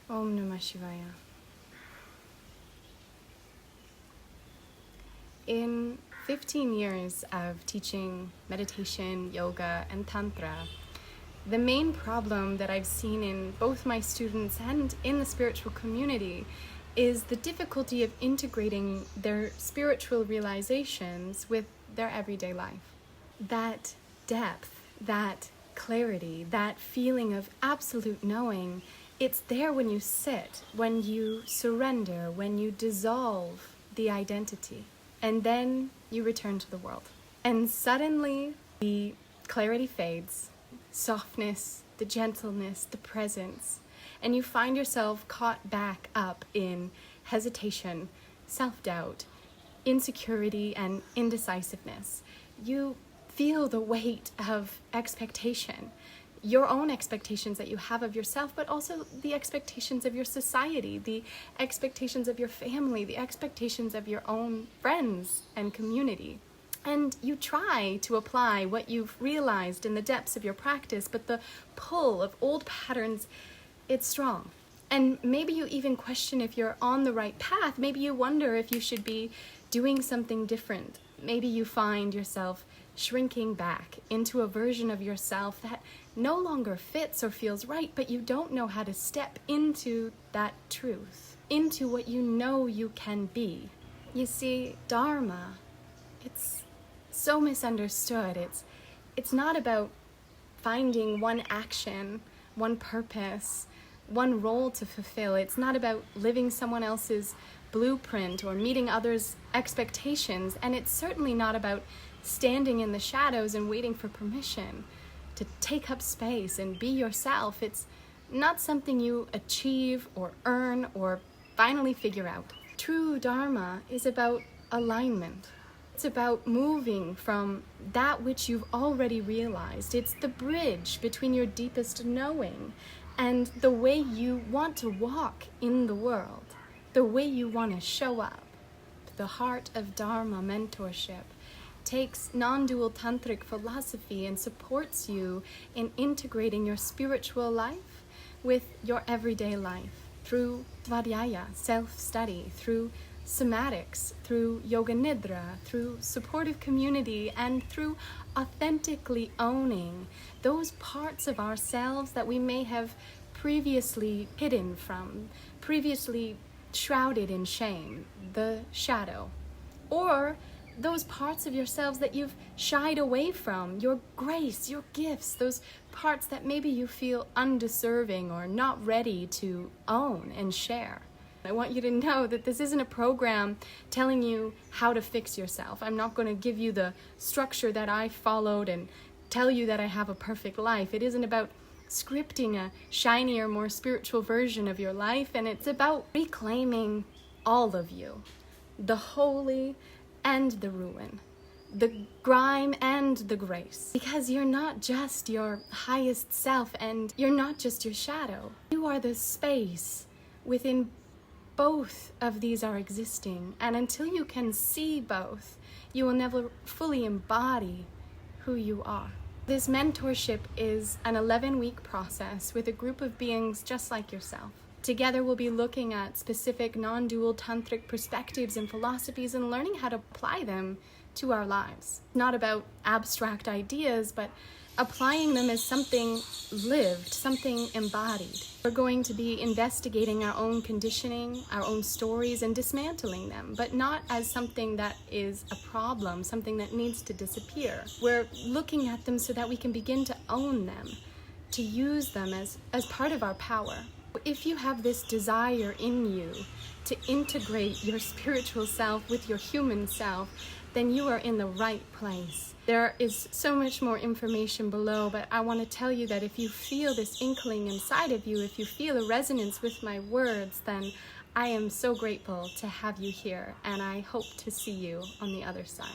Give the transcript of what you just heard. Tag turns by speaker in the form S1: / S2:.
S1: Om Namah Shivaya. In 15 years of teaching meditation, yoga, and Tantra, the main problem that I've seen in both my students and in the spiritual community is the difficulty of integrating their spiritual realizations with their everyday life. That depth, that clarity, that feeling of absolute knowing, it's there when you sit, when you surrender, when you dissolve the identity. And then you return to the world. And suddenly the clarity fades, softness, the gentleness, the presence, and you find yourself caught back up in hesitation, self-doubt, insecurity, and indecisiveness. You feel the weight of expectation, your own expectations that you have of yourself, but also the expectations of your society, the expectations of your family, the expectations of your own friends and community. And you try to apply what you've realized in the depths of your practice, but the pull of old patterns, it's strong. And maybe you even question if you're on the right path. Maybe you wonder if you should be doing something different. Maybe you find yourself shrinking back into a version of yourself that no longer fits or feels right, but you don't know how to step into that truth, into what you know you can be. You see, Dharma, it's so misunderstood. It's not about finding one action, one purpose, one role to fulfill. It's not about living someone else's blueprint or meeting others' expectations, and it's certainly not about standing in the shadows and waiting for permission to take up space and be yourself. It's not something you achieve or earn or finally figure out. True Dharma is about alignment. It's about moving from that which you've already realized. It's the bridge between your deepest knowing and the way you want to walk in the world, the way you want to show up. The heart of Dharma mentorship takes non-dual tantric philosophy and supports you in integrating your spiritual life with your everyday life through svadhyaya, self-study, through somatics, through yoga nidra, through supportive community, and through authentically owning those parts of ourselves that we may have previously hidden from, previously shrouded in shame, the shadow, or those parts of yourselves that you've shied away from, your grace, your gifts, those parts that maybe you feel undeserving or not ready to own and share. I want you to know that this isn't a program telling you how to fix yourself. I'm not going to give you the structure that I followed and tell you that I have a perfect life. It isn't about scripting a shinier, more spiritual version of your life, and it's about reclaiming all of you, the holy and the ruin, the grime and the grace. Because you're not just your highest self and you're not just your shadow. You are the space within both of these are existing. And until you can see both, you will never fully embody who you are. This mentorship is an 11-week process with a group of beings just like yourself. Together we'll be looking at specific non-dual tantric perspectives and philosophies and learning how to apply them to our lives. Not about abstract ideas, but applying them as something lived, something embodied. We're going to be investigating our own conditioning, our own stories, and dismantling them, but not as something that is a problem, something that needs to disappear. We're looking at them so that we can begin to own them, to use them as part of our power. If you have this desire in you to integrate your spiritual self with your human self, then you are in the right place. There is so much more information below, but I want to tell you that if you feel this inkling inside of you, if you feel a resonance with my words, then I am so grateful to have you here, and I hope to see you on the other side.